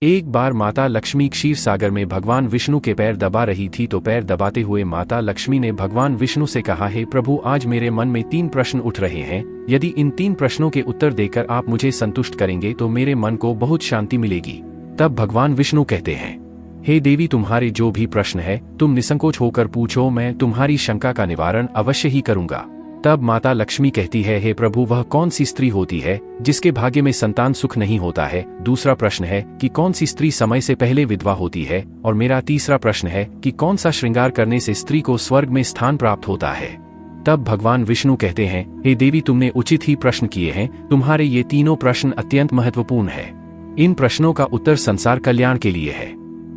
एक बार माता लक्ष्मी क्षीर सागर में भगवान विष्णु के पैर दबा रही थी तो पैर दबाते हुए माता लक्ष्मी ने भगवान विष्णु से कहा, हे प्रभु, आज मेरे मन में 3 प्रश्न उठ रहे हैं। यदि इन 3 प्रश्नों के उत्तर देकर आप मुझे संतुष्ट करेंगे तो मेरे मन को बहुत शांति मिलेगी। तब भगवान विष्णु कहते हैं, हे देवी, तुम्हारे जो भी प्रश्न है तुम निसंकोच होकर पूछो, मैं तुम्हारी शंका का निवारण अवश्य ही करूंगा। तब माता लक्ष्मी कहती है, हे प्रभु, वह कौन सी स्त्री होती है जिसके भाग्य में संतान सुख नहीं होता है? दूसरा प्रश्न है कि कौन सी स्त्री समय से पहले विधवा होती है? और मेरा तीसरा प्रश्न है कि कौन सा श्रृंगार करने से स्त्री को स्वर्ग में स्थान प्राप्त होता है? तब भगवान विष्णु कहते हैं, हे देवी, तुमने उचित ही प्रश्न किए हैं। तुम्हारे ये तीनों प्रश्न अत्यंत महत्वपूर्ण है। इन प्रश्नों का उत्तर संसार कल्याण के लिए है।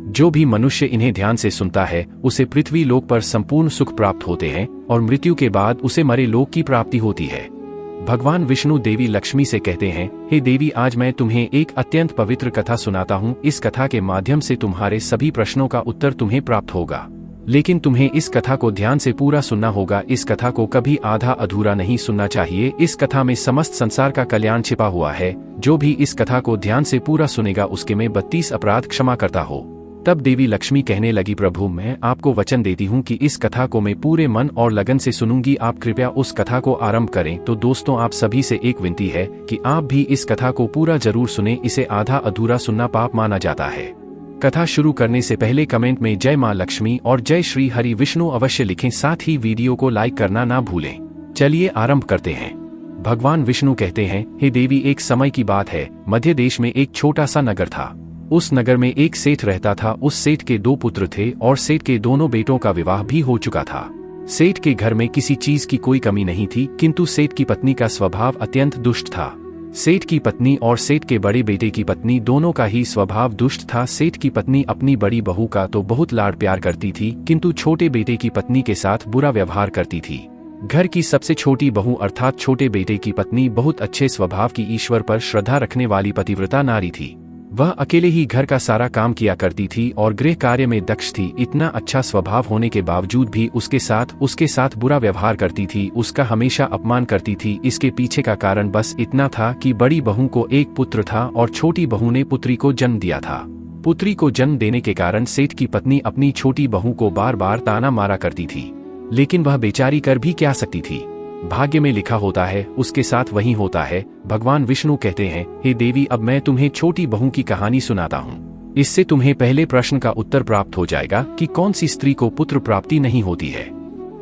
जो भी मनुष्य इन्हें ध्यान से सुनता है उसे पृथ्वी लोक पर संपूर्ण सुख प्राप्त होते हैं और मृत्यु के बाद उसे मरे लोक की प्राप्ति होती है। भगवान विष्णु देवी लक्ष्मी से कहते हैं, हे देवी, आज मैं तुम्हें एक अत्यंत पवित्र कथा सुनाता हूँ। इस कथा के माध्यम से तुम्हारे सभी प्रश्नों का उत्तर तुम्हें प्राप्त होगा, लेकिन तुम्हें इस कथा को ध्यान से पूरा सुनना होगा। इस कथा को कभी आधा अधूरा नहीं सुनना चाहिए। इस कथा में समस्त संसार का कल्याण छिपा हुआ है। जो भी इस कथा को ध्यान से पूरा सुनेगा उसके में 32 अपराध क्षमा करता हो। तब देवी लक्ष्मी कहने लगी, प्रभु, मैं आपको वचन देती हूँ कि इस कथा को मैं पूरे मन और लगन से सुनूंगी। आप कृपया उस कथा को आरंभ करें। तो दोस्तों, आप सभी से एक विनती है कि आप भी इस कथा को पूरा जरूर सुने। इसे आधा अधूरा सुनना पाप माना जाता है। कथा शुरू करने से पहले कमेंट में जय मां लक्ष्मी और जय श्री हरि विष्णु अवश्य लिखें। साथ ही वीडियो को लाइक करना ना भूलें। चलिए आरंभ करते हैं। भगवान विष्णु कहते हैं, हे देवी, एक समय की बात है। मध्य देश में एक छोटा सा नगर था। उस नगर में एक सेठ रहता था। उस सेठ के 2 पुत्र थे और सेठ के दोनों बेटों का विवाह भी हो चुका था। सेठ के घर में किसी चीज की कोई कमी नहीं थी, किंतु सेठ की पत्नी का स्वभाव अत्यंत दुष्ट था। सेठ की पत्नी और सेठ के बड़े बेटे की पत्नी दोनों का ही स्वभाव दुष्ट था। सेठ की पत्नी अपनी बड़ी बहू का तो बहुत लाड प्यार करती थी, किंतु छोटे बेटे की पत्नी के साथ बुरा व्यवहार करती थी। घर की सबसे छोटी बहू अर्थात छोटे बेटे की पत्नी बहुत अच्छे स्वभाव की, ईश्वर पर श्रद्धा रखने वाली पतिव्रता नारी थी। वह अकेले ही घर का सारा काम किया करती थी और गृह कार्य में दक्ष थी। इतना अच्छा स्वभाव होने के बावजूद भी उसके साथ बुरा व्यवहार करती थी, उसका हमेशा अपमान करती थी। इसके पीछे का कारण बस इतना था कि बड़ी बहू को एक पुत्र था और छोटी बहू ने पुत्री को जन्म दिया था। पुत्री को जन्म देने के कारण सेठ की पत्नी अपनी छोटी बहू को बार बार ताना मारा करती थी, लेकिन वह बेचारी कर भी क्या सकती थी। भाग्य में लिखा होता है उसके साथ वही होता है। भगवान विष्णु कहते हैं, हे देवी, अब मैं तुम्हें छोटी बहू की कहानी सुनाता हूँ। इससे तुम्हें पहले प्रश्न का उत्तर प्राप्त हो जाएगा कि कौन सी स्त्री को पुत्र प्राप्ति नहीं होती है।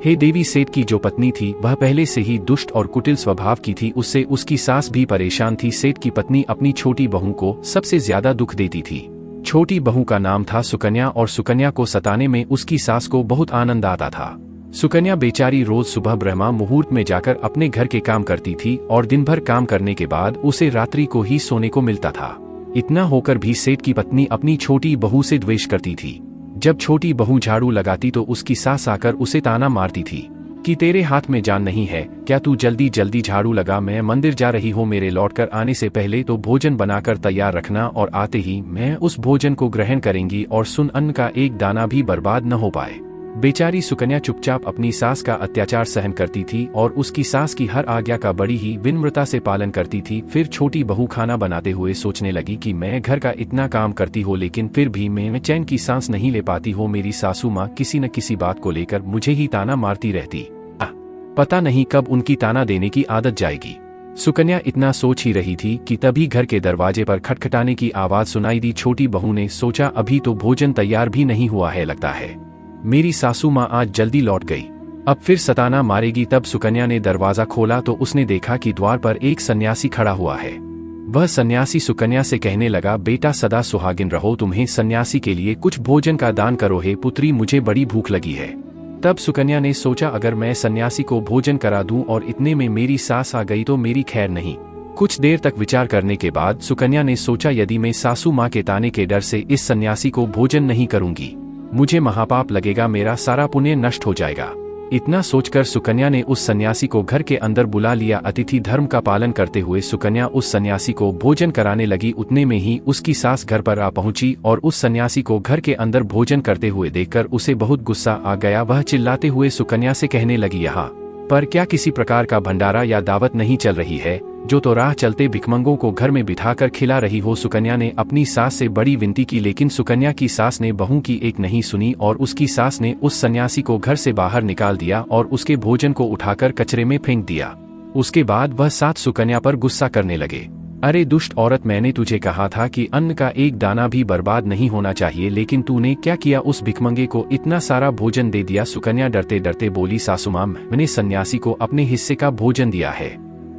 हे देवी, सेठ की जो पत्नी थी वह पहले से ही दुष्ट और कुटिल स्वभाव की थी। उससे उसकी सास भी परेशान थी। सेठ की पत्नी अपनी छोटी बहू को सबसे ज्यादा दुख देती थी। छोटी बहू का नाम था सुकन्या और सुकन्या को सताने में उसकी सास को बहुत आनंद आता था। सुकन्या बेचारी रोज सुबह ब्रह्मा मुहूर्त में जाकर अपने घर के काम करती थी और दिन भर काम करने के बाद उसे रात्रि को ही सोने को मिलता था। इतना होकर भी सेठ की पत्नी अपनी छोटी बहू से द्वेष करती थी। जब छोटी बहू झाड़ू लगाती तो उसकी सास आकर उसे ताना मारती थी कि तेरे हाथ में जान नहीं है क्या? तू जल्दी जल्दी झाड़ू लगा, मैं मंदिर जा रही हूँ। मेरे लौटकर आने से पहले तो भोजन बनाकर तैयार रखना और आते ही मैं उस भोजन को ग्रहण करेंगी और सुन, अन्न का एक दाना भी बर्बाद न हो पाए। बेचारी सुकन्या चुपचाप अपनी सास का अत्याचार सहन करती थी और उसकी सास की हर आज्ञा का बड़ी ही विनम्रता से पालन करती थी। फिर छोटी बहू खाना बनाते हुए सोचने लगी कि मैं घर का इतना काम करती हूँ लेकिन फिर भी मैं चैन की सांस नहीं ले पाती हूँ। मेरी सासू माँ किसी न किसी बात को लेकर मुझे ही ताना मारती रहती। पता नहीं कब उनकी ताना देने की आदत जाएगी। सुकन्या इतना सोच ही रही थी कि तभी घर के दरवाजे पर खटखटाने की आवाज सुनाई दी। छोटी बहू ने सोचा, अभी तो भोजन तैयार भी नहीं हुआ है, लगता है मेरी सासू माँ आज जल्दी लौट गई, अब फिर सताना मारेगी। तब सुकन्या ने दरवाजा खोला तो उसने देखा कि द्वार पर एक सन्यासी खड़ा हुआ है। वह सन्यासी सुकन्या से कहने लगा, बेटा सदा सुहागिन रहो, तुम्हें सन्यासी के लिए कुछ भोजन का दान करो। हे पुत्री, मुझे बड़ी भूख लगी है। तब सुकन्या ने सोचा, अगर मैं सन्यासी को भोजन करा दूं और इतने में मेरी सास आ गई तो मेरी खैर नहीं। कुछ देर तक विचार करने के बाद सुकन्या ने सोचा, यदि मैं सासू माँ के ताने के डर से इस सन्यासी को भोजन नहीं करूंगी मुझे महापाप लगेगा, मेरा सारा पुण्य नष्ट हो जाएगा। इतना सोचकर सुकन्या ने उस सन्यासी को घर के अंदर बुला लिया। अतिथि धर्म का पालन करते हुए सुकन्या उस सन्यासी को भोजन कराने लगी। उतने में ही उसकी सास घर पर आ पहुंची और उस सन्यासी को घर के अंदर भोजन करते हुए देखकर उसे बहुत गुस्सा आ गया। वह चिल्लाते हुए सुकन्या से कहने लगी, यहाँ पर क्या किसी प्रकार का भंडारा या दावत नहीं चल रही है? जो तो राह चलते भिखमंगों को घर में बिठाकर खिला रही हो। सुकन्या ने अपनी सास से बड़ी विनती की, लेकिन सुकन्या की सास ने बहू की एक नहीं सुनी और उसकी सास ने उस सन्यासी को घर से बाहर निकाल दिया और उसके भोजन को उठाकर कचरे में फेंक दिया। उसके बाद वह सास सुकन्या पर गुस्सा करने लगे। अरे दुष्ट औरत, मैंने तुझे कहा था कि अन्न का एक दाना भी बर्बाद नहीं होना चाहिए, लेकिन तूने क्या किया, उस भिखमंगे को इतना सारा भोजन दे दिया। सुकन्या डरते डरते बोली, सासुमां, मैंने सन्यासी को अपने हिस्से का भोजन दिया है,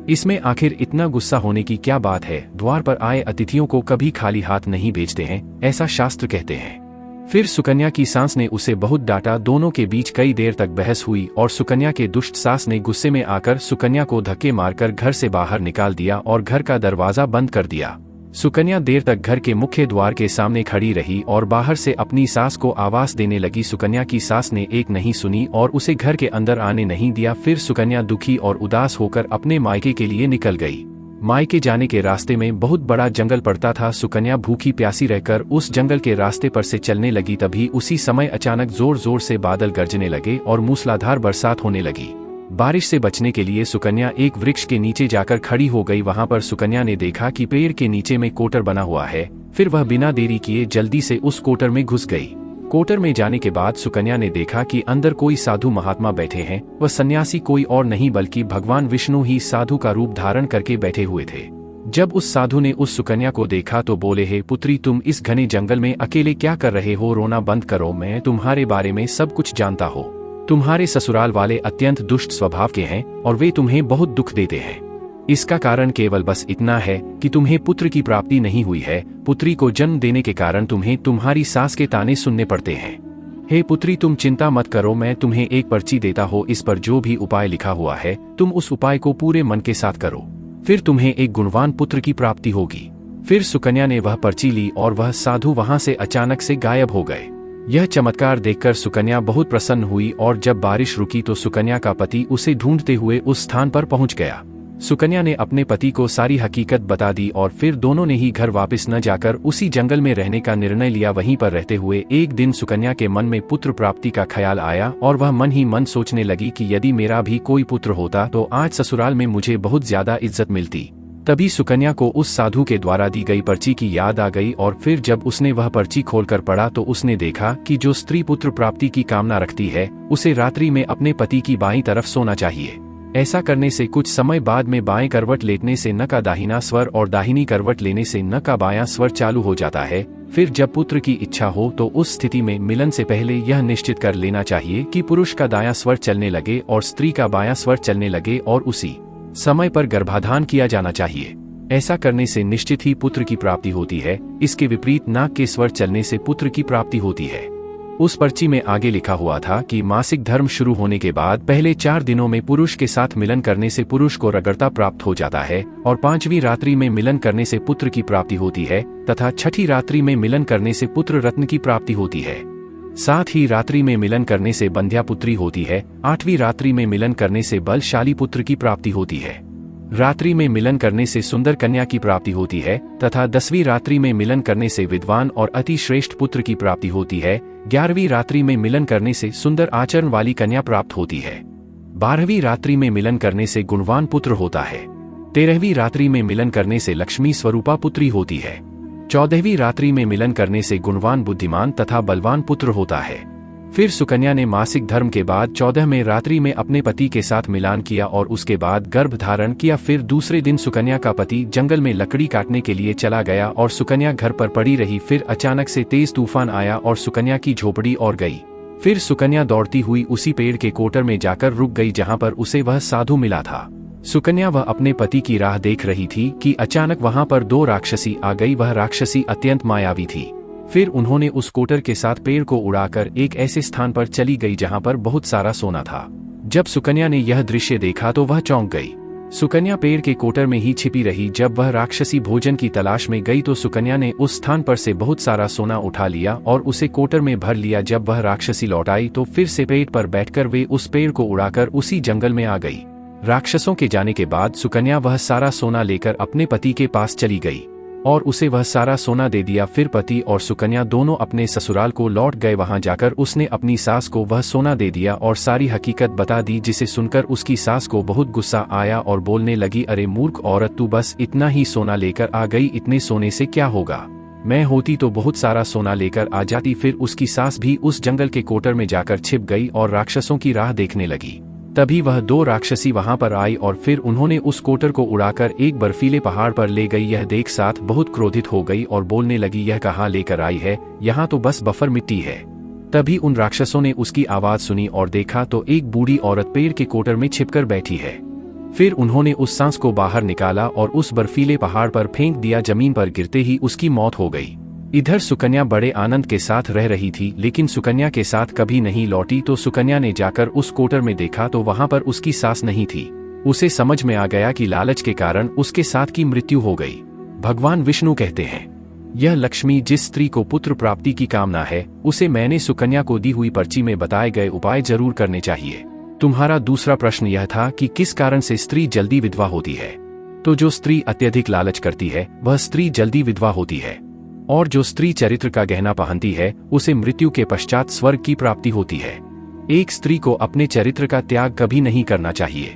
इसमें आखिर इतना गुस्सा होने की क्या बात है। द्वार पर आए अतिथियों को कभी खाली हाथ नहीं भेजते हैं, ऐसा शास्त्र कहते हैं। फिर सुकन्या की सास ने उसे बहुत डांटा। दोनों के बीच कई देर तक बहस हुई और सुकन्या के दुष्ट सास ने गुस्से में आकर सुकन्या को धक्के मारकर घर से बाहर निकाल दिया और घर का दरवाजा बंद कर दिया। सुकन्या देर तक घर के मुख्य द्वार के सामने खड़ी रही और बाहर से अपनी सास को आवाज देने लगी। सुकन्या की सास ने एक नहीं सुनी और उसे घर के अंदर आने नहीं दिया। फिर सुकन्या दुखी और उदास होकर अपने मायके के लिए निकल गई। मायके जाने के रास्ते में बहुत बड़ा जंगल पड़ता था। सुकन्या भूखी प्यासी रहकर उस जंगल के रास्ते पर से चलने लगी। तभी उसी समय अचानक जोर जोर से बादल गरजने लगे और मूसलाधार बरसात होने लगी। बारिश से बचने के लिए सुकन्या एक वृक्ष के नीचे जाकर खड़ी हो गई। वहां पर सुकन्या ने देखा कि पेड़ के नीचे में कोटर बना हुआ है। फिर वह बिना देरी किए जल्दी से उस कोटर में घुस गई। कोटर में जाने के बाद सुकन्या ने देखा कि अंदर कोई साधु महात्मा बैठे हैं। वह सन्यासी कोई और नहीं बल्कि भगवान विष्णु ही साधु का रूप धारण करके बैठे हुए थे। जब उस साधु ने उस सुकन्या को देखा तो बोले, हे पुत्री, तुम इस घने जंगल में अकेले क्या कर रहे हो? रोना बंद करो, मैं तुम्हारे बारे में सब कुछ जानता हूँ। तुम्हारे ससुराल वाले अत्यंत दुष्ट स्वभाव के हैं और वे तुम्हें बहुत दुख देते हैं। इसका कारण केवल बस इतना है कि तुम्हें पुत्र की प्राप्ति नहीं हुई है। पुत्री को जन्म देने के कारण तुम्हें तुम्हारी सास के ताने सुनने पड़ते हैं। हे पुत्री, तुम चिंता मत करो, मैं तुम्हें एक पर्ची देता हूँ। इस पर जो भी उपाय लिखा हुआ है, तुम उस उपाय को पूरे मन के साथ करो, फिर तुम्हें एक गुणवान पुत्र की प्राप्ति होगी। फिर सुकन्या ने वह पर्ची ली और वह साधु वहां से अचानक से गायब हो गए। यह चमत्कार देखकर सुकन्या बहुत प्रसन्न हुई और जब बारिश रुकी तो सुकन्या का पति उसे ढूंढते हुए उस स्थान पर पहुंच गया। सुकन्या ने अपने पति को सारी हकीकत बता दी और फिर दोनों ने ही घर वापस न जाकर उसी जंगल में रहने का निर्णय लिया। वहीं पर रहते हुए एक दिन सुकन्या के मन में पुत्र प्राप्ति का ख्याल आया और वह मन ही मन सोचने लगी कि यदि मेरा भी कोई पुत्र होता तो आज ससुराल में मुझे बहुत ज्यादा इज्जत मिलती। तभी सुकन्या को उस साधु के द्वारा दी गई पर्ची की याद आ गई और फिर जब उसने वह पर्ची खोलकर पढ़ा तो उसने देखा कि जो स्त्री पुत्र प्राप्ति की कामना रखती है उसे रात्रि में अपने पति की बाईं तरफ सोना चाहिए। ऐसा करने से कुछ समय बाद में बाएं करवट लेने से न का दाहिना स्वर और दाहिनी करवट लेने से न का बायां स्वर चालू हो जाता है। फिर जब पुत्र की इच्छा हो तो उस स्थिति में मिलन से पहले यह निश्चित कर लेना चाहिए कि पुरुष का दायां स्वर चलने लगे और स्त्री का बायां स्वर चलने लगे और उसी समय पर गर्भाधान किया जाना चाहिए। ऐसा करने से निश्चित ही पुत्र की प्राप्ति होती है। इसके विपरीत नाक के स्वर चलने से पुत्र की प्राप्ति होती है। उस पर्ची में आगे लिखा हुआ था कि मासिक धर्म शुरू होने के बाद पहले 4 दिनों में पुरुष के साथ मिलन करने से पुरुष को रगड़ता प्राप्त हो जाता है और 5वीं रात्रि में मिलन करने से पुत्र की प्राप्ति होती है तथा 6ठी रात्रि में मिलन करने से पुत्र रत्न की प्राप्ति होती है। साथ ही रात्रि में मिलन करने से बंध्या पुत्री होती है। 8वीं रात्रि में मिलन करने से बलशाली पुत्र की प्राप्ति होती है। रात्रि में मिलन करने से सुंदर कन्या की प्राप्ति होती है तथा 10वीं रात्रि में मिलन करने से विद्वान और अति श्रेष्ठ पुत्र की प्राप्ति होती है। 11वीं रात्रि में मिलन करने से सुंदर आचरण वाली कन्या प्राप्त होती है। 12वीं रात्रि में मिलन करने से गुणवान पुत्र होता है। 13वीं रात्रि में मिलन करने से लक्ष्मी स्वरूपा पुत्री होती है। 14वीं रात्रि में मिलन करने से गुणवान बुद्धिमान तथा बलवान पुत्र होता है। फिर सुकन्या ने मासिक धर्म के बाद 14वें रात्रि में अपने पति के साथ मिलान किया और उसके बाद गर्भ धारण किया। फिर दूसरे दिन सुकन्या का पति जंगल में लकड़ी काटने के लिए चला गया और सुकन्या घर पर पड़ी रही। फिर अचानक से तेज तूफान आया और सुकन्या की झोपड़ी और गई। फिर सुकन्या दौड़ती हुई उसी पेड़ के कोटर में जाकर रुक गई जहां पर उसे वह साधु मिला था। सुकन्या वह अपने पति की राह देख रही थी कि अचानक वहां पर 2 राक्षसी आ गई। वह राक्षसी अत्यंत मायावी थी। फिर उन्होंने उस कोटर के साथ पेड़ को उड़ाकर एक ऐसे स्थान पर चली गई जहां पर बहुत सारा सोना था। जब सुकन्या ने यह दृश्य देखा तो वह चौंक गई। सुकन्या पेड़ के कोटर में ही छिपी रही। जब वह राक्षसी भोजन की तलाश में गई तो सुकन्या ने उस स्थान पर से बहुत सारा सोना उठा लिया और उसे कोटर में भर लिया। जब वह राक्षसी लौट आई तो फिर से पेड़ पर बैठकर वे उस पेड़ को उड़ाकर उसी जंगल में आ गई। राक्षसों के जाने के बाद सुकन्या वह सारा सोना लेकर अपने पति के पास चली गई। और उसे वह सारा सोना दे दिया। फिर पति और सुकन्या दोनों अपने ससुराल को लौट गए। वहां जाकर उसने अपनी सास को वह सोना दे दिया और सारी हकीकत बता दी, जिसे सुनकर उसकी सास को बहुत गुस्सा आया और बोलने लगी, अरे मूर्ख औरत, तू बस इतना ही सोना लेकर आ गई, इतने सोने से क्या होगा? मैं होती तो बहुत सारा सोना लेकर आ जाती। फिर उसकी सास भी उस जंगल के कोटर में जाकर छिप गई और राक्षसों की राह देखने लगी। तभी वह दो राक्षसी वहां पर आई और फिर उन्होंने उस कोटर को उड़ाकर एक बर्फीले पहाड़ पर ले गई। यह देख साथ बहुत क्रोधित हो गई और बोलने लगी, यह कहाँ लेकर आई है? यहाँ तो बस बफर मिट्टी है। तभी उन राक्षसों ने उसकी आवाज सुनी और देखा तो एक बूढ़ी औरत पेड़ के कोटर में छिपकर बैठी है। फिर उन्होंने उस सांस को बाहर निकाला और उस बर्फीले पहाड़ पर फेंक दिया। जमीन पर गिरते ही उसकी मौत हो गई। इधर सुकन्या बड़े आनंद के साथ रह रही थी, लेकिन सुकन्या के साथ कभी नहीं लौटी। तो सुकन्या ने जाकर उस कोटर में देखा तो वहां पर उसकी सास नहीं थी। उसे समझ में आ गया कि लालच के कारण उसके साथ की मृत्यु हो गई। भगवान विष्णु कहते हैं, यह लक्ष्मी जिस स्त्री को पुत्र प्राप्ति की कामना है, उसे मैंने सुकन्या को दी हुई पर्ची में बताए गए उपाय जरूर करने चाहिए। तुम्हारा दूसरा प्रश्न यह था कि किस कारण से स्त्री जल्दी विधवा होती है। तो जो स्त्री अत्यधिक लालच करती है वह स्त्री जल्दी विधवा होती है, और जो स्त्री चरित्र का गहना पहनती है उसे मृत्यु के पश्चात स्वर्ग की प्राप्ति होती है। एक स्त्री को अपने चरित्र का त्याग कभी नहीं करना चाहिए।